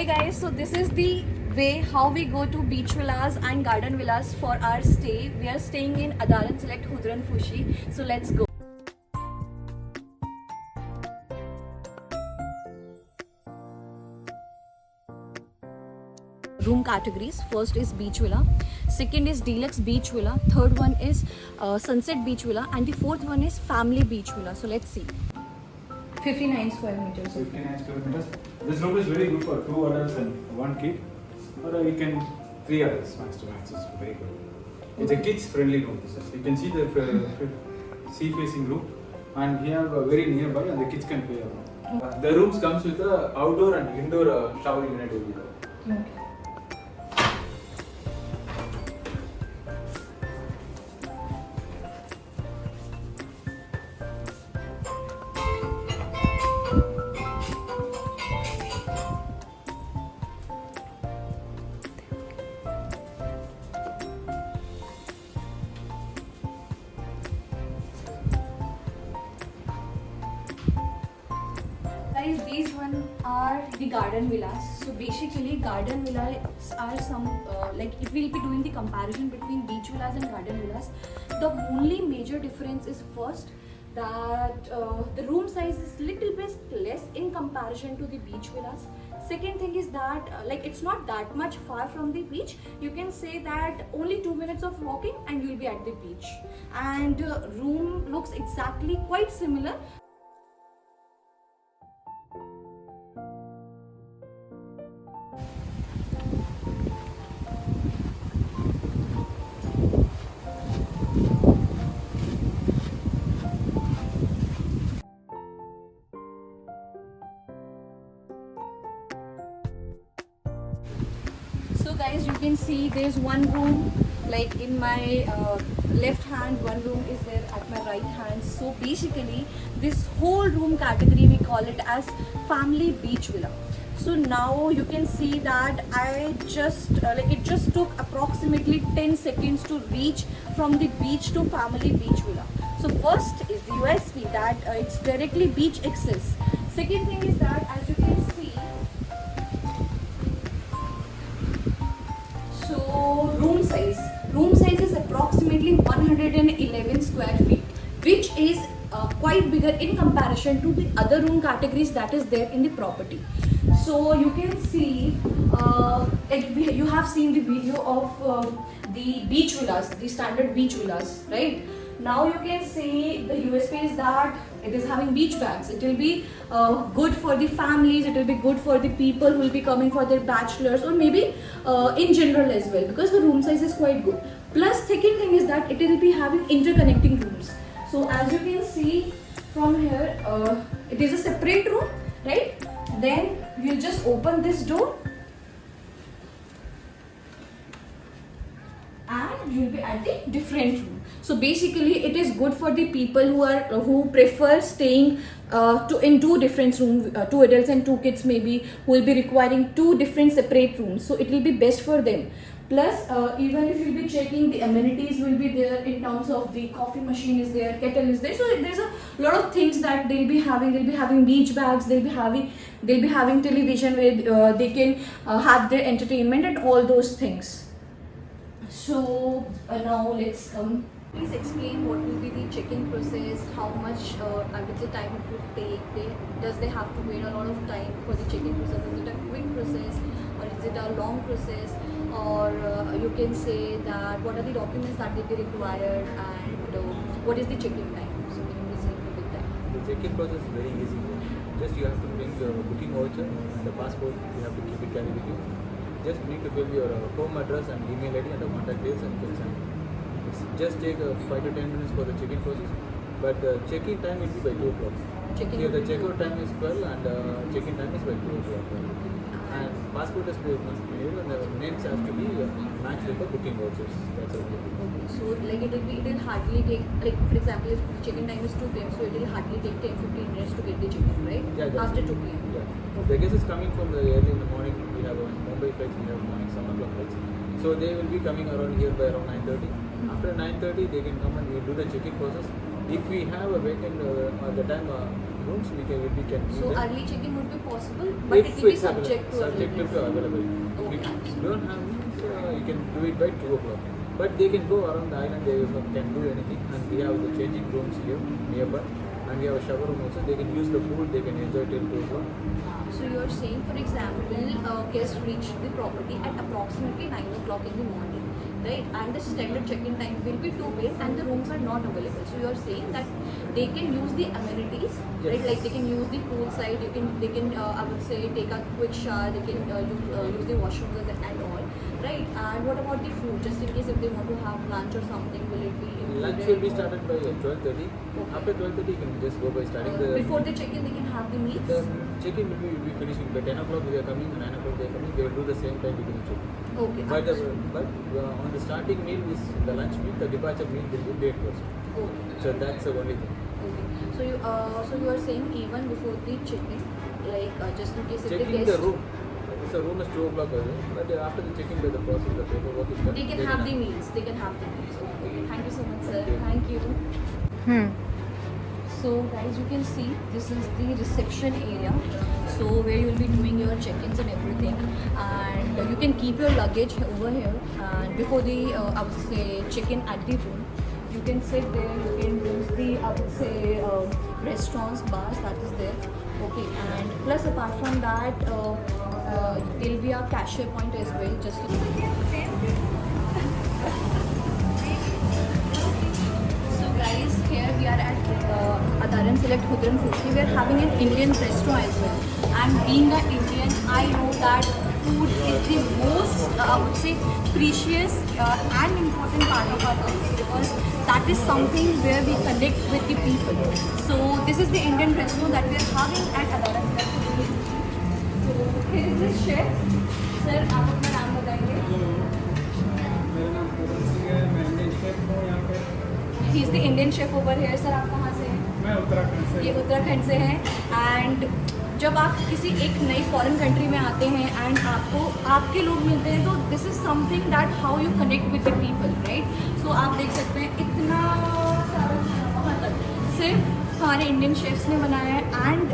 Hey guys, so this is the way how we go to beach villas and garden villas for our stay. We are staying in Adaran Select Hudran Fushi. So let's go. Room categories. First is beach villa, second is deluxe beach villa, third one is sunset beach villa, and the fourth one is family beach villa. So let's see. 59 square meters. 59 square meters. This room is very good for 2 adults and 1 kid, or you can 3 adults max to max. It's very good. It's a kids friendly room. You can see the sea facing room, and we have very nearby, and the kids can play around. The rooms comes with a outdoor and indoor shower unit area. Okay. Guys, these one are the garden villas. So basically garden villas are some like if we'll be doing the comparison between beach villas and garden villas, the only major difference is first that the room size is little bit less in comparison to the beach villas. Second thing is that like it's not that much far from the beach. You can say that only 2 minutes of walking and you'll be at the beach, and room looks exactly quite similar. So guys, you can see there's one room like in my left hand, one room is there at my right hand. So basically this whole room category we call it as family beach villa. So now you can see that I just like it just took approximately 10 seconds to reach from the beach to family beach villa. So first is the USP that it's directly beach access. Second thing is that as you can see, so room size is approximately 111 square feet, which is quite bigger in comparison to the other room categories that is there in the property. So you can see you have seen the video of the beach villas, the standard beach villas, right? Now you can see the USP is that it is having beach bags. It will be good for the families, it will be good for the people who will be coming for their bachelors, or maybe in general as well, because the room size is quite good. Plus second thing is that it will be having interconnecting rooms. So as you can see from here, it is a separate room, right? Then we'll just open this door and you'll be at the different room. So basically it is good for the people who prefer staying in two different rooms, 2 adults and 2 kids maybe, who will be requiring 2 different separate rooms. So it will be best for them. Plus even if you'll be checking, the amenities will be there in terms of the coffee machine is there, kettle is there. So there's a lot of things that they'll be having. They'll be having beach bags, they'll be having television where they can have their entertainment and all those things. So now let's come. Please explain what will be the check-in process, how much I would say time it would take. Does they have to wait a lot of time for the check-in process? Is it a quick process or is it a long process? Or you can say that what are the documents that will be required, and what is the check-in time? So can you please help me with that? The check-in process is very easy. Just you have to bring your booking voucher and the passport. You have to keep it carry with you. Just need to fill your home address and email ID and the contact details and you can send. It's just take 5 to 10 minutes for the check-in process. But the check-in time will be by 2 o'clock. Here the check-out time is 12 and check-in time is by 2 o'clock. And passport is must be made and the names have to be matched with the booking vouchers. That's all. Okay, so like it will hardly take, like for example if check-in time is 2 p.m. so it will hardly take 10-15 minutes to get the check-in, right? Yeah, after 2 p.m. Yeah. The guest is coming from the early in the morning. We have a Mumbai flights, we have morning 7 o'clock flights. So they will be coming around here by around 9:30. After 9:30 they can come and we do the check-in process. If we have a vacant at the time rooms, we can use So them. early check-in would be possible, but it will be it's subject to subjective to availability. availability. If Okay. you don't have means, you can do it by 2 o'clock. But they can go around the island, they can do anything, and we have the changing rooms here nearby, and we have a shower room also. They can use the pool, they can enjoy till 2 o'clock. So you are saying, for example, guests reach the property at approximately 9 o'clock in the morning, right? And the standard check-in time will be 2 p.m. and the rooms are not available. So you are saying that they can use the amenities, right? Yes. Like they can use the pool side. They can I would say take a quick shower. They can use the washrooms and all, right? And what about the food? Just in case if they want to have lunch or something, will it be included? Lunch will be started by 12:30. Okay. After 12:30, you can just go by starting the. Before they check in, they can have the meals. The check-in will be finishing by 10 o'clock. We are coming, 9 o'clock they are coming. They will do the same time we can check. Okay. But on the starting meal is the lunch meal. The departure meal will be late first. Okay. So that's the only thing. Okay. So you are saying even before the check-in, like just in case if Checking the the guest, room. The room is 2 o'clock early, but after the checking by the process, the paperwork is done. they can have the meals. They can have the meals. Okay. Thank you so much, sir. Thank you. Thank you. So guys, you can see this is the reception area. So where you will be doing your check-ins and everything, and you can keep your luggage over here. And before the I would say check-in at the room, you can sit there. You can use the I would say restaurants, bars that is there. Okay, and plus apart from that, there will be a cashier point as well. So guys, here we are at Adaran Select Hudran Fushi. We are having an Indian restaurant as well. And being an Indian, I know that food is the most, I would say, precious and important part of our life, because that is something where we connect with the people. So this is the Indian restaurant that we are having at Adaran Select Hudran Fushi. So here is the chef. Sir, आप अपना नाम बताएंगे. मेरा नाम पूरन सिंह है, मैं Indian chef हूँ यहाँ पे। He is the Indian chef over here. Sir, आप कहाँ से हैं? मैं उत्तराखंड से ये उत्तराखंड से हैं. एंड जब आप किसी एक नई फॉरेन कंट्री में आते हैं एंड आपको आपके लोग मिलते हैं, तो this is something that how you connect with the people, right? So आप देख सकते हैं इतना सारा खाना वहाँ तक सिर्फ हमारे इंडियन शेफ्स ने बनाया है. And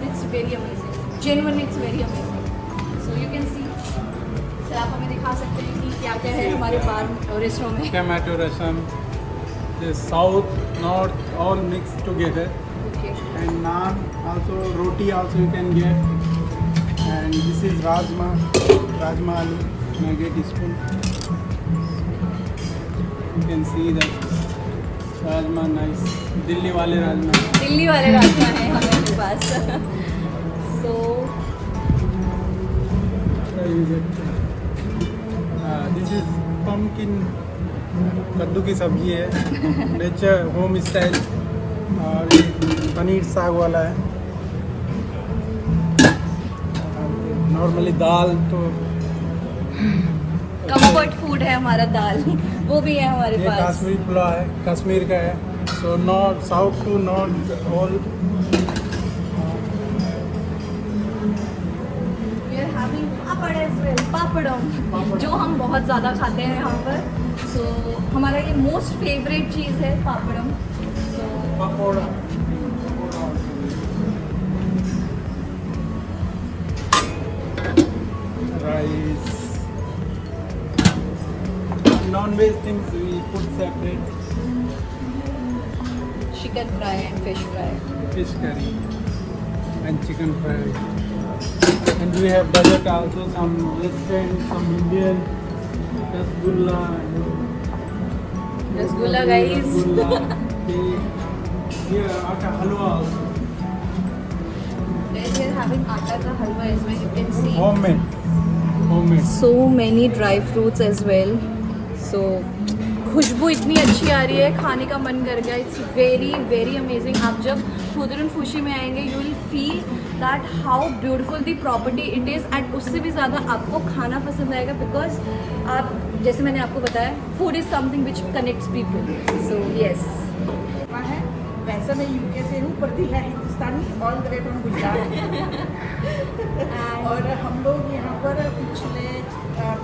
it's very amazing, genuine it's very amazing. So you can see. Sir, आप हमें दिखा सकते हैं कि क्या क्या है हमारे बार रेस्टोरेंट में. Tomato rasam, the south, north, all mixed together, okay. and naan also, roti also you can get, and this is rajma aloo, nugget spoon. You can see that rajma nice, Delhi वाले राजमा. दिल्ली वाले राजमा है हमारे पास. सो This is pumpkin, कद्दू की सब्जी है, nature home style, और ये पनीर साग वाला है. नॉर्मली दाल तो कंफर्ट फूड है हमारा दाल. वो भी है हमारे ये पास. कश्मीरी पुलाव है, कश्मीर का है. So north south to north all. We are having papad as well. Papadum जो हम बहुत ज़्यादा खाते हैं यहाँ पर. सो हमारा ये मोस्ट फेवरेट चीज़ है papadum. So pakora, rice, non veg things we put separate. Chicken fry and fish fry. Fish curry and chicken fry. And we have dessert also, some western, some Indian, rasgulla. Rasgulla, guys. Rasgulla, cake. Here, atta halwa also. We are having आटा का हलवा as well. You can see. Homemade. So many dry fruits as well. So खुशबू इतनी अच्छी आ रही है, खाने का मन कर गया. It's very very amazing. आप जब हुदरन फुशी में आएंगे, you will feel that how beautiful the property it is. And उससे भी ज़्यादा आपको खाना पसंद आएगा, बिकॉज आप जैसे मैंने आपको बताया, food is something which connects people. So yes. है. वैसे मैं यूके से हूँ, पर दिल है Hindustani, all the way from Gujarat. और हम लोग यहाँ पर पिछले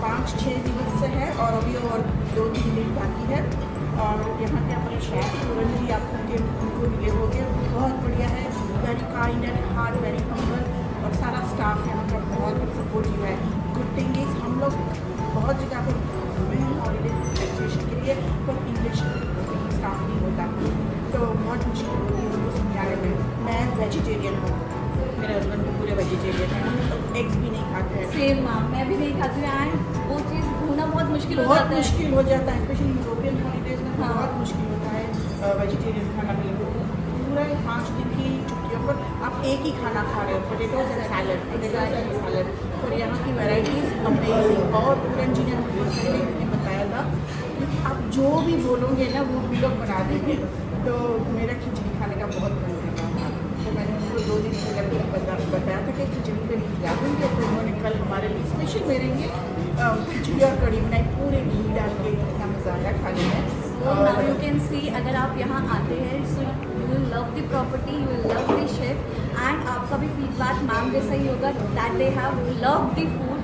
5-6 दिवस से हैं, और अभी और 2-3 दिन बाकी है. और यहाँ के अपने शेफ पूरन जी आपको उनको मिले होंगे, बहुत बढ़िया है. Very kind and hard, very humble, और सारा स्टाफ यहाँ का बहुत सपोर्टिव है। गुड थिंग इज हम लोग बहुत जगह पर घूमे हैं हॉलीडे डेस्टिनेशन के लिए, पर इंग्लिश स्टाफ नहीं होता, तो बहुत मुश्किल होती है उनको समझाने में। मैं वेजिटेरियन हूँ, मेरे हस्बैंड भी पूरे वेजिटेरियन हैं, एग्स भी नहीं खाते हैं। सेम मैम, मैं भी नहीं खाती हूँ एंड वो चीज़ ढूंढना बहुत मुश्किल हो बहुत जाता है। मुश्किल हो जाता है, स्पेशली यूरोपियन हॉलीडेज में तो हाँ। बहुत मुश्किल होता है वेजिटेरियन खाना मिलना। पूरा 5 दिन की छुट्टियों पर आप एक ही खाना खा रहे हो, पोटेटोज एंड सैलड, और यहाँ की वैराइटीज अमेजिंग। और पूरन जी ने हमको पहले बताया था कि आप जो भी बोलोगे ना वो हम लोग बना देंगे। तो मेरा खिचड़ी खाने का बहुत मन कर रहा था, तो मैंने उनको 2 दिन पहले बताया था कि खिचड़ी पे खिला देंगे, तो उन्होंने कल हमारे लिए स्पेशल मेरे लिए खिचड़ी और कढ़ी बनाई, पूरे घी डाल के। इतना मज़ा आया खाने में। So now you can see, अगर आप यहाँ आते हैं so you will love the property, you will love the chef, and आपका भी feedback मैम जैसा ही होगा that they have loved the food.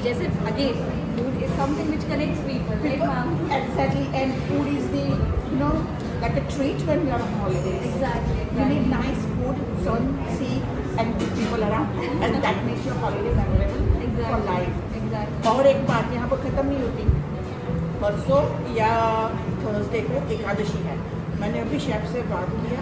जैसे again food is something which connects people, right ma'am? Exactly, and food is the, you know, like a treat when you are on holidays. Exactly. You need nice food, sun, sea, and good people around, and that makes your holiday memorable for life. Exactly. और एक बात यहाँ पर ख़त्म नहीं होती, परसों या थर्सडे को एकादशी है। मैंने अभी शेफ से बात किया,